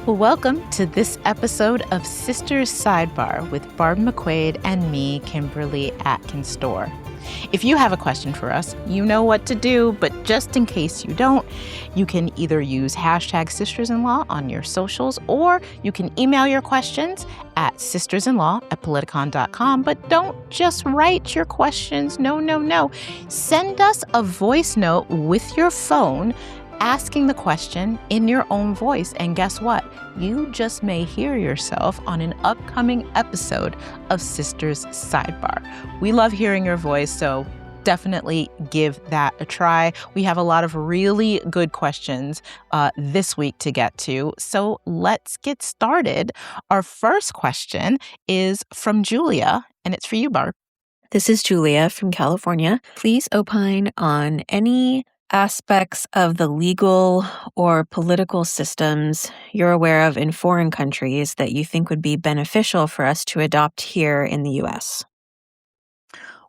Well, welcome to this episode of Sisters Sidebar with Barb McQuade and me, Kimberly Atkins Stohr. If you have a question for us, you know what to do, but just in case you don't, you can either use hashtag sistersinlaw on your socials, or you can email your questions at sistersinlaw@politicon.com. But don't just write your questions. No. Send us a voice note with your phone asking the question in your own voice. And guess what? You just may hear yourself on an upcoming episode of Sisters Sidebar. We love hearing your voice, so definitely give that a try. We have a lot of really good questions this week to get to, so let's get started. Our first question is from Julia, and it's for you, Barb. This is Julia from California. Please opine on any aspects of the legal or political systems you're aware of in foreign countries that you think would be beneficial for us to adopt here in the U.S.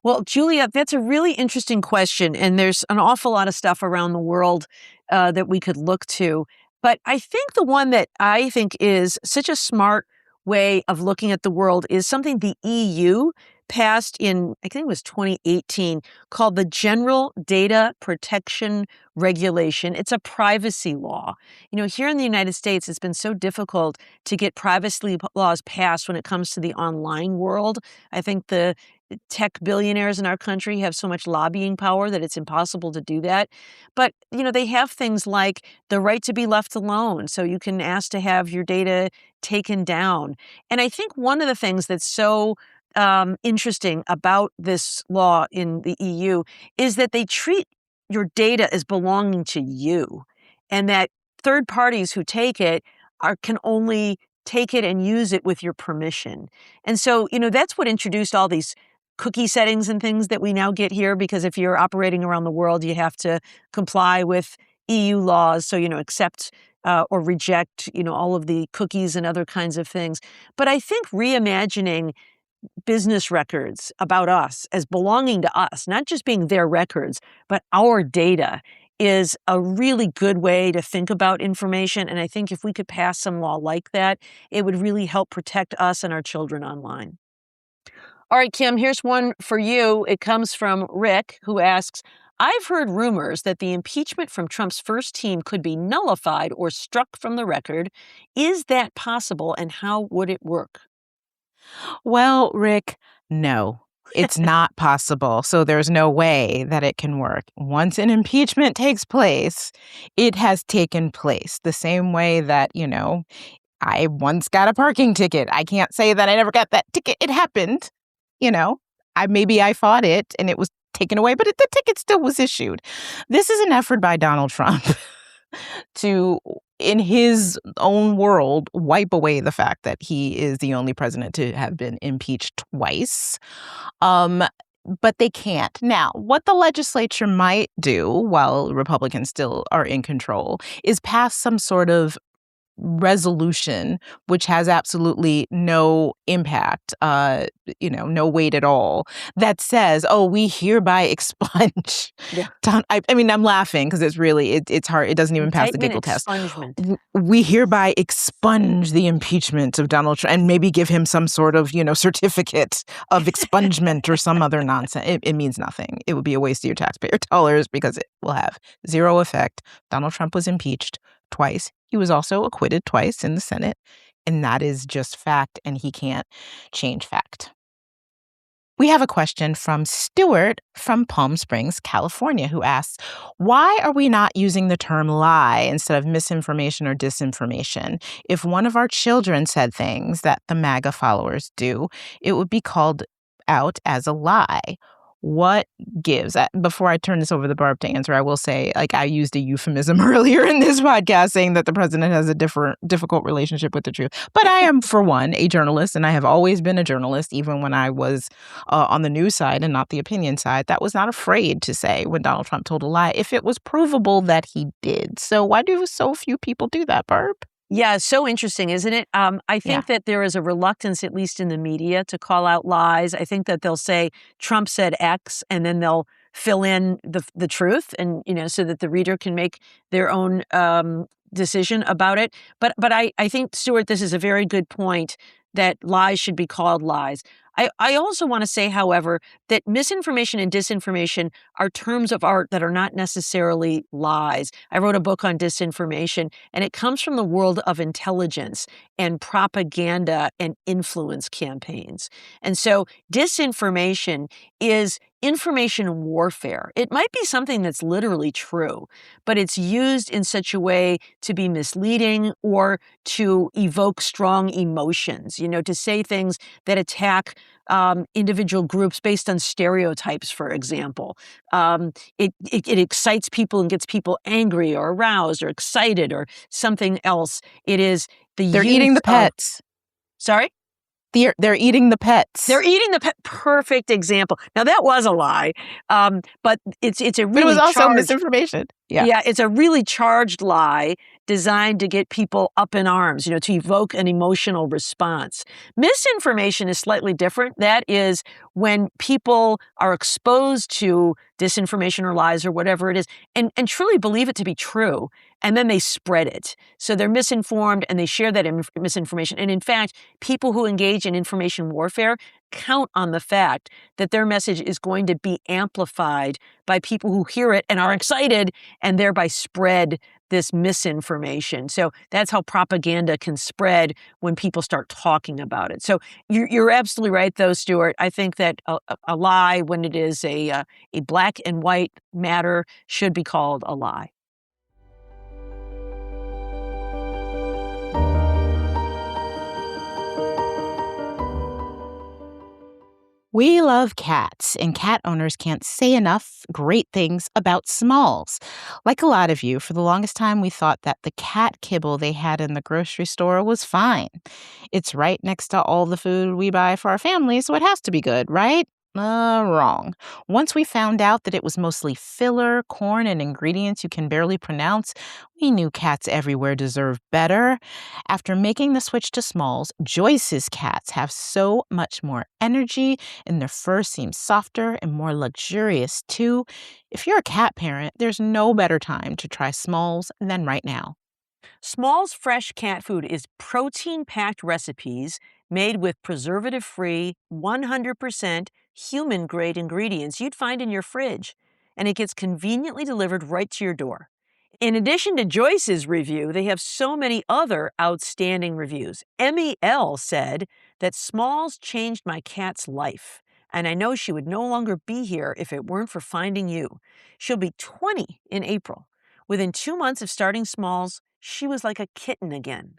Well, Julia, that's a really interesting question, and there's an awful lot of stuff around the world that we could look to. But I think the one that I think is such a smart way of looking at the world is something the EU passed in, I think it was 2018, called the General Data Protection Regulation. It's a privacy law. You know, here in the United States, it's been so difficult to get privacy laws passed when it comes to the online world. I think the tech billionaires in our country have so much lobbying power that it's impossible to do that. But, you know, they have things like the right to be left alone. So you can ask to have your data taken down. And I think one of the things that's so interesting about this law in the EU is that they treat your data as belonging to you, and that third parties who take it can only take it and use it with your permission. And so, you know, that's what introduced all these cookie settings and things that we now get here, because if you're operating around the world, you have to comply with EU laws. So, you know, accept or reject, you know, all of the cookies and other kinds of things. But I think reimagining business records about us as belonging to us, not just being their records, but our data, is a really good way to think about information. And I think if we could pass some law like that, it would really help protect us and our children online. All right, Kim, here's one for you. It comes from Rick, who asks, I've heard rumors that the impeachment from Trump's first team could be nullified or struck from the record. Is that possible, and how would it work? Well, Rick, no, it's not possible. So there's no way that it can work. Once an impeachment takes place, it has taken place. The same way that, you know, I once got a parking ticket. I can't say that I never got that ticket. It happened. You know, maybe I fought it and it was taken away, but the ticket still was issued. This is an effort by Donald Trump to, in his own world, wipe away the fact that he is the only president to have been impeached twice. But they can't. Now, what the legislature might do while Republicans still are in control is pass some sort of resolution which has absolutely no impact, no weight at all, that says, oh, we hereby expunge. Yeah. I mean, I'm laughing because it's really, it's hard. It doesn't even pass the giggle test. We hereby expunge the impeachment of Donald Trump, and maybe give him some sort of, certificate of expungement or some other nonsense. It means nothing. It would be a waste of your taxpayer dollars because it will have zero effect. Donald Trump was impeached twice. He was also acquitted twice in the Senate, and that is just fact, and he can't change fact. We have a question from Stuart from Palm Springs, California, who asks, why are we not using the term lie instead of misinformation or disinformation? If one of our children said things that the MAGA followers do, it would be called out as a lie. What gives? Before I turn this over to Barb to answer, I will say, I used a euphemism earlier in this podcast saying that the president has a difficult relationship with the truth. But I am, for one, a journalist, and I have always been a journalist, even when I was on the news side and not the opinion side. That was not afraid to say when Donald Trump told a lie if it was provable that he did. So why do so few people do that, Barb? Yeah, so interesting, isn't it? I think that there is a reluctance, at least in the media, to call out lies. I think that they'll say Trump said X, and then they'll fill in the truth, and so that the reader can make their own decision about it. But I think, Stuart, this is a very good point that lies should be called lies. I also want to say, however, that misinformation and disinformation are terms of art that are not necessarily lies. I wrote a book on disinformation, and it comes from the world of intelligence and propaganda and influence campaigns. And so disinformation is information warfare. It might be something that's literally true, but it's used in such a way to be misleading or to evoke strong emotions, to say things that attack individual groups based on stereotypes, for example. It excites people and gets people angry or aroused or excited or something else. It is the They're use eating the of— pets. Sorry? They're eating the pets. They're eating the pet. Perfect example. Now, that was a lie, but it's a But it was really also charged— misinformation. Yeah. Yeah, it's a really charged lie designed to get people up in arms, to evoke an emotional response. Misinformation is slightly different. That is when people are exposed to disinformation or lies or whatever it is, and truly believe it to be true, and then they spread it. So they're misinformed and they share that misinformation. And in fact, people who engage in information warfare count on the fact that their message is going to be amplified by people who hear it and are excited and thereby spread this misinformation. So that's how propaganda can spread when people start talking about it. So you're absolutely right, though, Stuart. I think that a lie, when it is a black and white matter, should be called a lie. We love cats, and cat owners can't say enough great things about Smalls. Like a lot of you, for the longest time we thought that the cat kibble they had in the grocery store was fine. It's right next to all the food we buy for our family, so it has to be good, right? Wrong. Once we found out that it was mostly filler, corn, and ingredients you can barely pronounce, we knew cats everywhere deserve better. After making the switch to Smalls, Joyce's cats have so much more energy, and their fur seems softer and more luxurious, too. If you're a cat parent, there's no better time to try Smalls than right now. Small's fresh cat food is protein-packed recipes made with preservative-free, 100% human-grade ingredients you'd find in your fridge, and it gets conveniently delivered right to your door. In addition to Joyce's review, they have so many other outstanding reviews. MEL said that Smalls changed my cat's life, and I know she would no longer be here if it weren't for finding you. She'll be 20 in April. Within 2 months of starting Smalls, she was like a kitten again.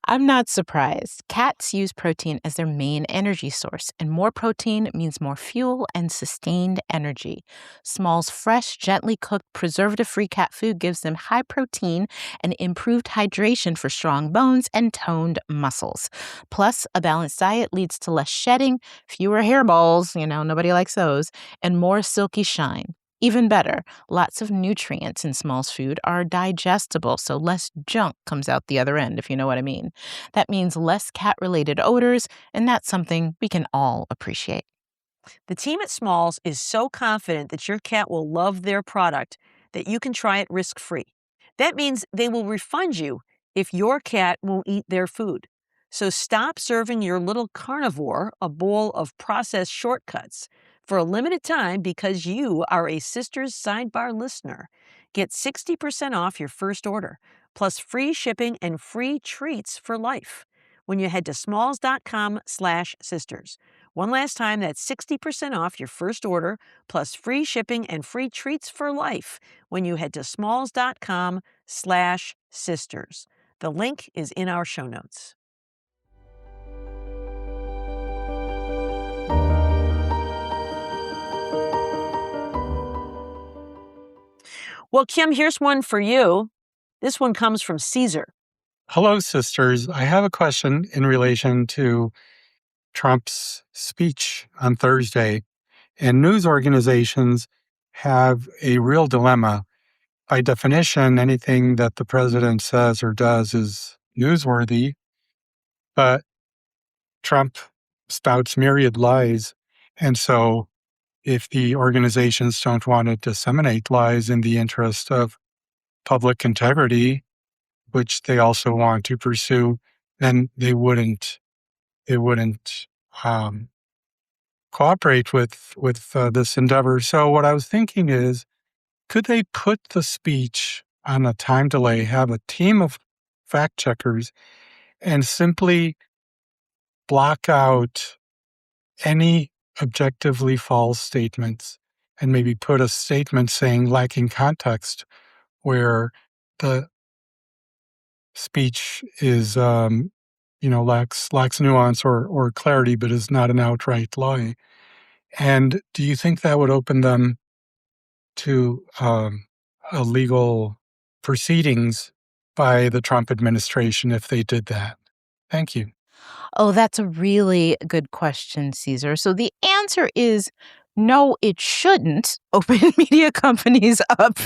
I'm not surprised. Cats use protein as their main energy source, and more protein means more fuel and sustained energy. Small's fresh, gently cooked, preservative-free cat food gives them high protein and improved hydration for strong bones and toned muscles. Plus, a balanced diet leads to less shedding, fewer hairballs, nobody likes those, and more silky shine. Even better, lots of nutrients in Small's food are digestible, so less junk comes out the other end, if you know what I mean. That means less cat-related odors, and that's something we can all appreciate. The team at Smalls is so confident that your cat will love their product that you can try it risk-free. That means they will refund you if your cat won't eat their food. So stop serving your little carnivore a bowl of processed shortcuts for a limited time because you are a Sisters Sidebar listener. Get 60% off your first order, plus free shipping and free treats for life when you head to smalls.com/sisters. One last time, that's 60% off your first order, plus free shipping and free treats for life when you head to smalls.com/sisters. The link is in our show notes. Well, Kim, here's one for you. This one comes from Caesar. Hello, sisters. I have a question in relation to Trump's speech on Thursday. And news organizations have a real dilemma. By definition, anything that the president says or does is newsworthy, but Trump spouts myriad lies. And so if the organizations don't want to disseminate lies in the interest of public integrity, which they also want to pursue, then they wouldn't um, cooperate with this endeavor. So what I was thinking is, could they put the speech on a time delay, have a team of fact checkers, and simply block out any objectively false statements, and maybe put a statement saying lacking context where the speech is lacks nuance or clarity, but is not an outright lie. And do you think that would open them to a legal proceedings by the Trump administration if they did that? Thank you. Oh, that's a really good question, Caesar. So the answer is no, it shouldn't open media companies up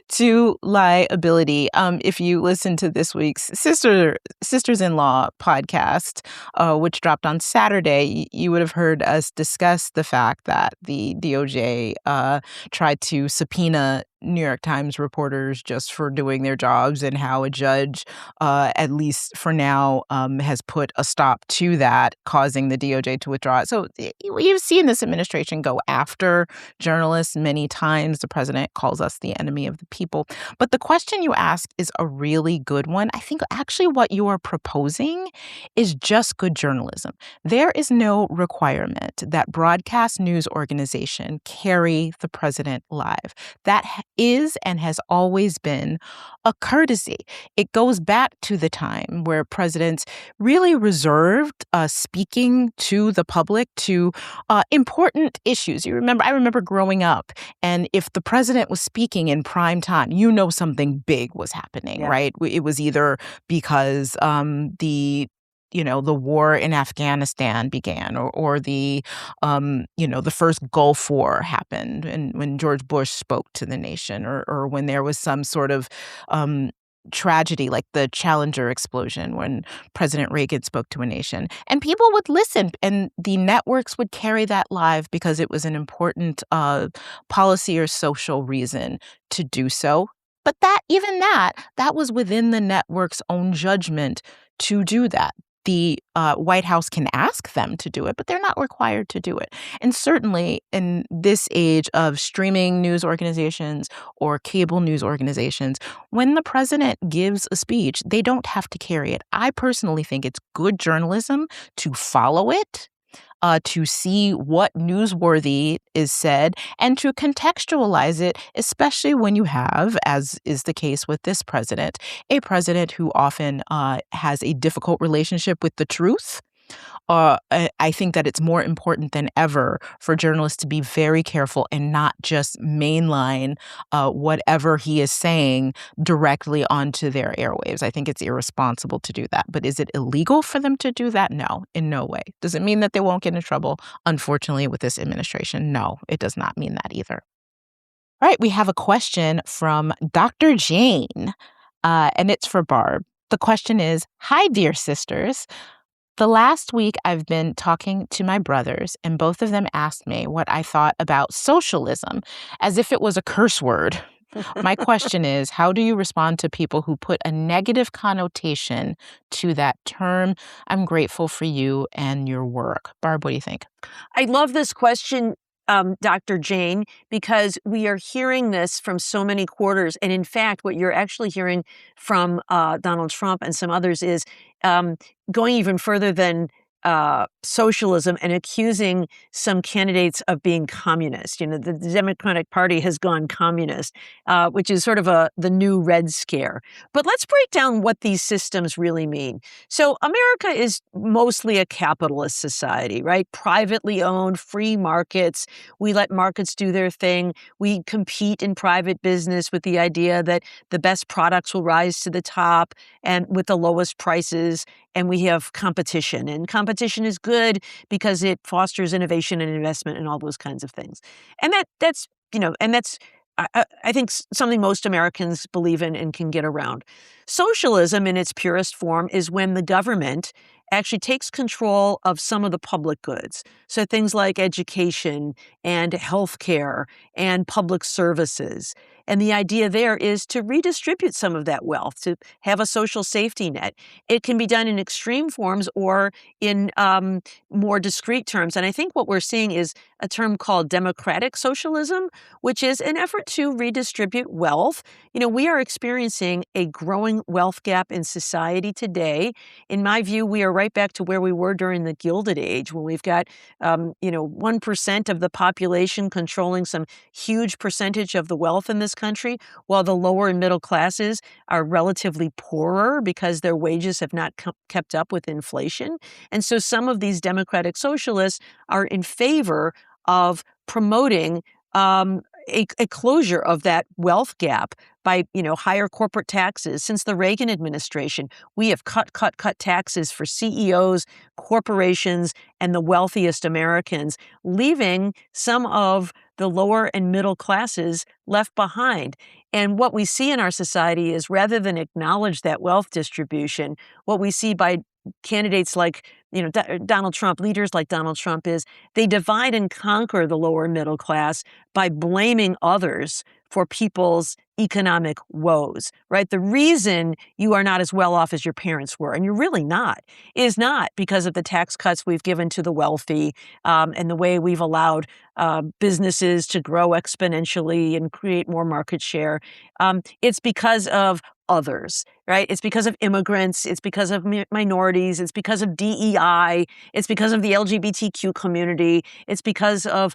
to liability. If you listen to this week's Sisters-in-Law podcast, which dropped on Saturday, you would have heard us discuss the fact that the DOJ tried to subpoena New York Times reporters just for doing their jobs, and how a judge, at least for now, has put a stop to that, causing the DOJ to withdraw it. So you've seen this administration go after journalists many times. The president calls us the enemy of the people. But the question you asked is a really good one. I think actually what you are proposing is just good journalism. There is no requirement that broadcast news organization carry the president live. That is and has always been a courtesy. It goes back to the time where presidents really reserved speaking to the public to important issues. I remember growing up, and if the president was speaking in prime time, something big was happening, right? It was either because the war in Afghanistan began, or the first Gulf War happened, and when George Bush spoke to the nation, or when there was some sort of tragedy like the Challenger explosion when President Reagan spoke to a nation. And people would listen, and the networks would carry that live because it was an important policy or social reason to do so. But that was within the network's own judgment to do that. The White House can ask them to do it, but they're not required to do it. And certainly in this age of streaming news organizations or cable news organizations, when the president gives a speech, they don't have to carry it. I personally think it's good journalism to follow it, to see what newsworthy is said, and to contextualize it, especially when you have, as is the case with this president, a president who often has a difficult relationship with the truth. I think that it's more important than ever for journalists to be very careful and not just mainline whatever he is saying directly onto their airwaves. I think it's irresponsible to do that. But is it illegal for them to do that? No, in no way. Does it mean that they won't get in trouble? Unfortunately, with this administration, no, it does not mean that either. All right, we have a question from Dr. Jane, and it's for Barb. The question is, "Hi, dear sisters. The last week I've been talking to my brothers, and both of them asked me what I thought about socialism, as if it was a curse word. My question is, how do you respond to people who put a negative connotation to that term? I'm grateful for you and your work." Barb, what do you think? I love this question, Dr. Jane, because we are hearing this from so many quarters. And in fact, what you're actually hearing from Donald Trump and some others is going even further than socialism and accusing some candidates of being communist. The Democratic Party has gone communist, which is sort of the new Red Scare. But let's break down what these systems really mean. So America is mostly a capitalist society, right? Privately owned, free markets. We let markets do their thing. We compete in private business with the idea that the best products will rise to the top and with the lowest prices. And we have competition, and competition is good because it fosters innovation and investment and all those kinds of things. And that's I think something most Americans believe in and can get around. Socialism in its purest form is when the government actually takes control of some of the public goods. So things like education and healthcare and public services. And the idea there is to redistribute some of that wealth, to have a social safety net. It can be done in extreme forms or in more discrete terms. And I think what we're seeing is a term called democratic socialism, which is an effort to redistribute wealth. We are experiencing a growing wealth gap in society today. In my view, we are right back to where we were during the Gilded Age, when we've got, 1% of the population controlling some huge percentage of the wealth in this country, while the lower and middle classes are relatively poorer because their wages have not kept up with inflation. And so some of these democratic socialists are in favor of promoting a closure of that wealth gap by, higher corporate taxes. Since the Reagan administration, we have cut taxes for CEOs, corporations, and the wealthiest Americans, leaving some of the lower and middle classes left behind. And what we see in our society is, rather than acknowledge that wealth distribution, what we see by candidates like, Donald Trump, leaders like Donald Trump, is they divide and conquer the lower middle class by blaming others for people's economic woes, right? The reason you are not as well off as your parents were, and you're really not, is not because of the tax cuts we've given to the wealthy and the way we've allowed businesses to grow exponentially and create more market share. It's because of others, right? It's because of immigrants. It's because of minorities. It's because of DEI. It's because of the LGBTQ community. It's because of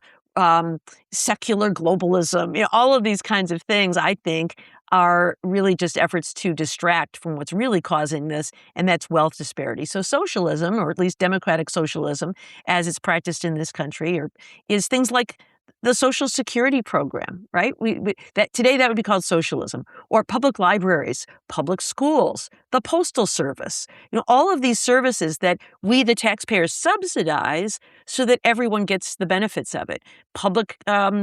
secular globalism. All of these kinds of things, I think, are really just efforts to distract from what's really causing this, and that's wealth disparity. So socialism, or at least democratic socialism, as it's practiced in this country, is things like the Social Security program, right? That today that would be called socialism, or public libraries, public schools, the postal service. All of these services that we, the taxpayers, subsidize so that everyone gets the benefits of it. Public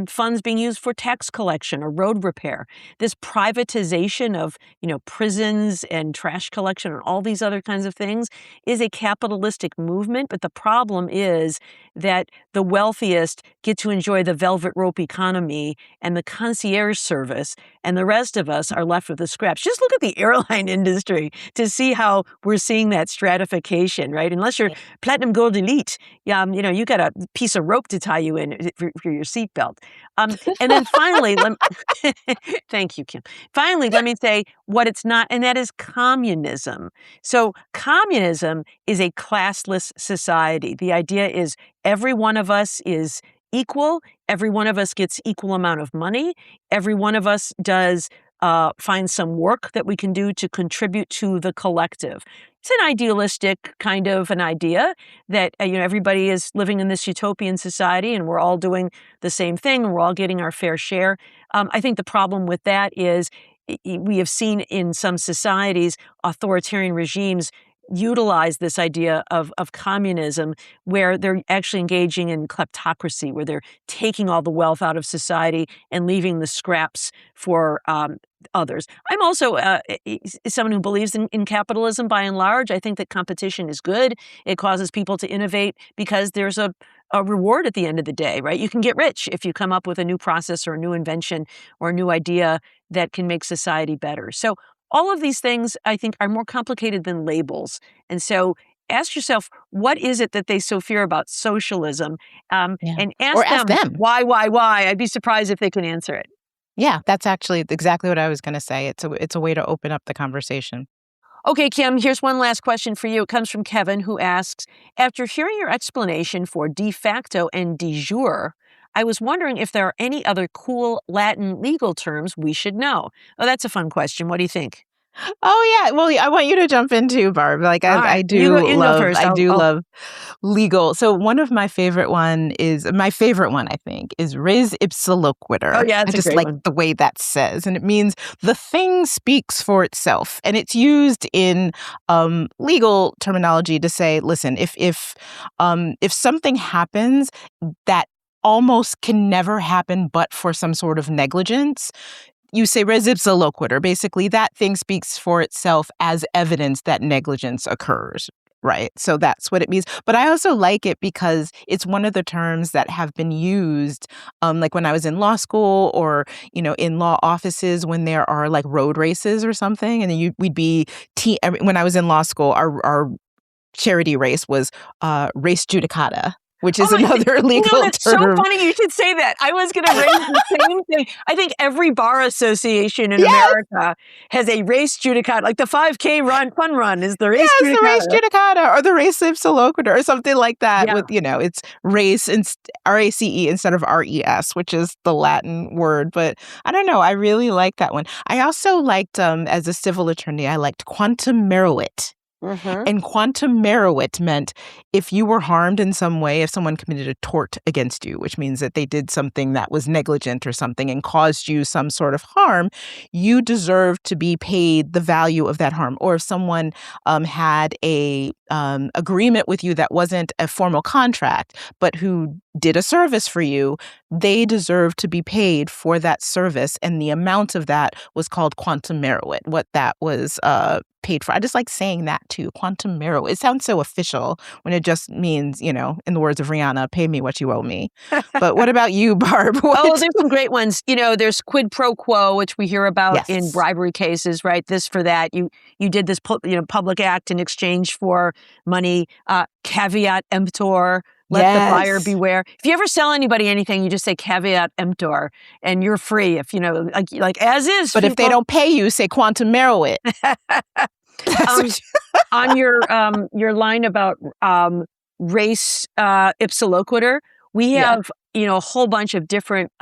funds being used for tax collection or road repair. This privatization of, prisons and trash collection and all these other kinds of things is a capitalistic movement. But the problem is that the wealthiest get to enjoy the velvet rope economy and the concierge service, and the rest of us are left with the scraps. Just look at the airline industry to see how we're seeing that stratification, right? Unless you're platinum gold elite, you got a piece of rope to tie you in for your seatbelt. And then finally, thank you, Kim. Finally, let me say what it's not, and that is communism. So communism is a classless society. The idea is every one of us is equal. Every one of us gets equal amount of money. Every one of us does find some work that we can do to contribute to the collective. It's an idealistic kind of an idea that everybody is living in this utopian society and we're all doing the same thing and we're all getting our fair share. I think the problem with that is we have seen in some societies authoritarian regimes utilize this idea of communism, where they're actually engaging in kleptocracy, where they're taking all the wealth out of society and leaving the scraps for others. I'm also someone who believes in capitalism by and large. I think that competition is good. It causes people to innovate because there's a reward at the end of the day, right? You can get rich if you come up with a new process or a new invention or a new idea that can make society better. So all of these things, I think, are more complicated than labels. And so ask yourself, what is it that they so fear about socialism? And ask them why. I'd be surprised if they can answer it. Yeah, that's actually exactly what I was going to say. It's a way to open up the conversation. Okay, Kim, here's one last question for you. It comes from Kevin, who asks, after hearing your explanation for de facto and de jure, I was wondering if there are any other cool Latin legal terms we should know. Oh, that's a fun question. What do you think? Oh yeah, well, I want you to jump in too, Barb. Like I do love legal. So one of my favorite one, I think, is res ipsa loquitur. Oh yeah, I just like the way that says, and it means the thing speaks for itself, and it's used in legal terminology to say, listen, if something happens that almost can never happen but for some sort of negligence, you say res ipsa loquitur. Basically, that thing speaks for itself as evidence that negligence occurs. right? So that's what it means. But I also like it because it's one of the terms that have been used, like when I was in law school or, in law offices when there are like road races or something. And then we'd be, when I was in law school, our charity race was race judicata, which is another legal that's term. so funny you should say that. I was going to raise the same thing. I think every bar association in America has a race judicata, like the 5K fun run is the race judicata. Yes, the race judicata or the race ipsa loquitur or something like that with, it's race, R-A-C-E instead of R-E-S, which is the Latin word. But I don't know. I really like that one. I also liked, as a civil attorney, I liked quantum meruit. And quantum meruit meant if you were harmed in some way, if someone committed a tort against you, which means that they did something that was negligent or something and caused you some sort of harm, you deserve to be paid the value of that harm. Or if someone had a agreement with you that wasn't a formal contract, but who did a service for you, they deserve to be paid for that service. And the amount of that was called quantum meruit, what that was paid for. I just like saying that too, quantum meruit. It sounds so official when it just means, in the words of Rihanna, pay me what you owe me. But what about you, Barb? Oh, there's some great ones. There's quid pro quo, which we hear about in bribery cases, right? This for that. You did this public act in exchange for money. Caveat emptor. Let the buyer beware. If you ever sell anybody anything, you just say caveat emptor, and you're free. If like as is. But if they don't pay you, say quantum meruit. On your line about race ipsa loquitur, we have a whole bunch of different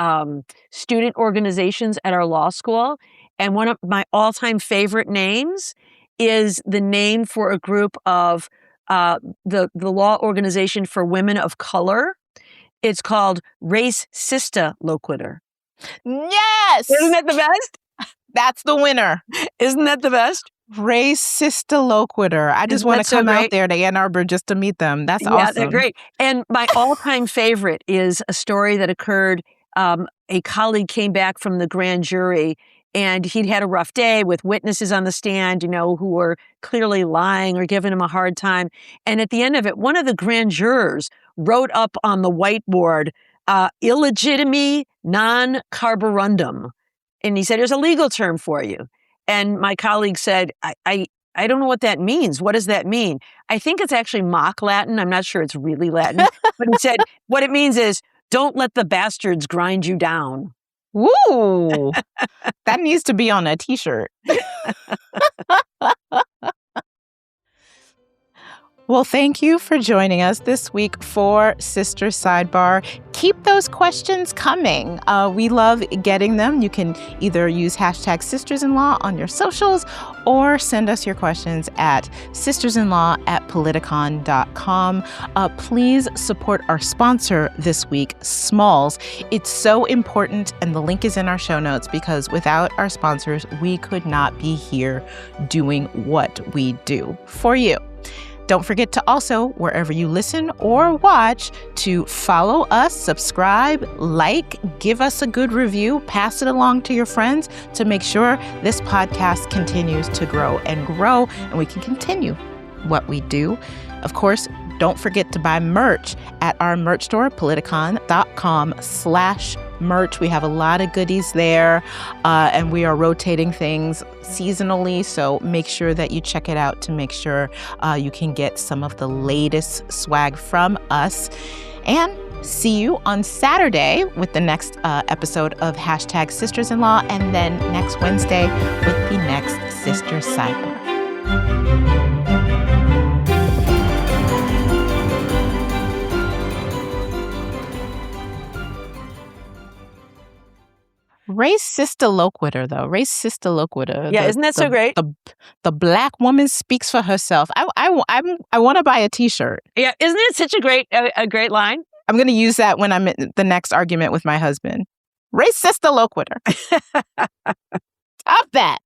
student organizations at our law school, and one of my all-time favorite names is the name for a group of the law organization for women of color. It's called Race Sista Loquitur. Yes! Isn't that the best? That's the winner. Isn't that the best? Race Sista Loquitur. I just want to come out there to Ann Arbor just to meet them. That's awesome. Yeah, they're great. And my all-time favorite is a story that occurred. A colleague came back from the grand jury, and he'd had a rough day with witnesses on the stand, who were clearly lying or giving him a hard time. And at the end of it, one of the grand jurors wrote up on the whiteboard, illegitimi non carborundum. And he said, there's a legal term for you. And my colleague said, I don't know what that means. What does that mean? I think it's actually mock Latin. I'm not sure it's really Latin. But he said, what it means is, don't let the bastards grind you down. Woo! That needs to be on a t-shirt. Well, thank you for joining us this week for Sister Sidebar. Keep those questions coming. We love getting them. You can either use hashtag sistersinlaw on your socials or send us your questions at sistersinlaw@politicon.com. Please support our sponsor this week, Smalls. It's so important, and the link is in our show notes, because without our sponsors, we could not be here doing what we do for you. Don't forget to also, wherever you listen or watch, to follow us, subscribe, like, give us a good review, pass it along to your friends to make sure this podcast continues to grow and we can continue what we do. Of course, don't forget to buy merch at our merch store, politicon.com/merch. We have a lot of goodies there, and we are rotating things seasonally, so make sure that you check it out to make sure you can get some of the latest swag from us. And see you on Saturday with the next episode of hashtag Sisters-in-Law, and then next Wednesday with the next Sister Sidebar. Race Sista Loquitur, though. Race Sista Loquitur. Yeah, isn't that so great? The Black woman speaks for herself. I want to buy a t-shirt. Yeah, isn't it such a great line? I'm going to use that when I'm in the next argument with my husband. Race Sista Loquitur. Stop that.